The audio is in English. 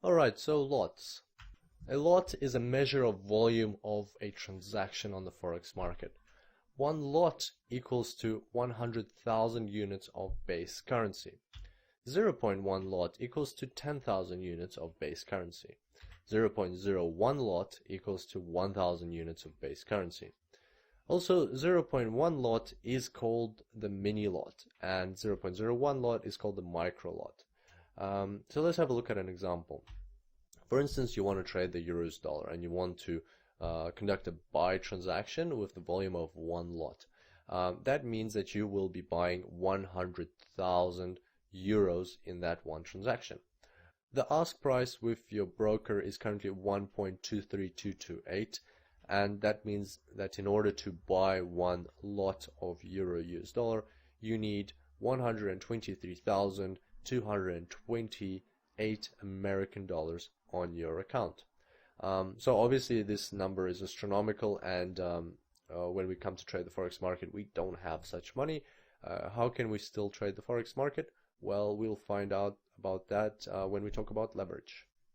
Alright, so lots. A lot is a measure of volume of a transaction on the Forex market. One lot equals to 100,000 units of base currency. 0.1 lot equals to 10,000 units of base currency. 0.01 lot equals to 1,000 units of base currency. Also, 0.1 lot is called the mini lot, and 0.01 lot is called the micro lot. So let's have a look at an example. For instance, you want to trade the euros dollar and you want to conduct a buy transaction with the volume of one lot. That means that you will be buying 100,000 euros in that one transaction. The ask price with your broker is currently 1.23228, and that means that in order to buy one lot of euro US dollar, you need 123,228 American dollars on your account. So obviously this number is astronomical, and when we come to trade the Forex market, we don't have such money. How can we still trade the Forex market? Well, we'll find out about that when we talk about leverage.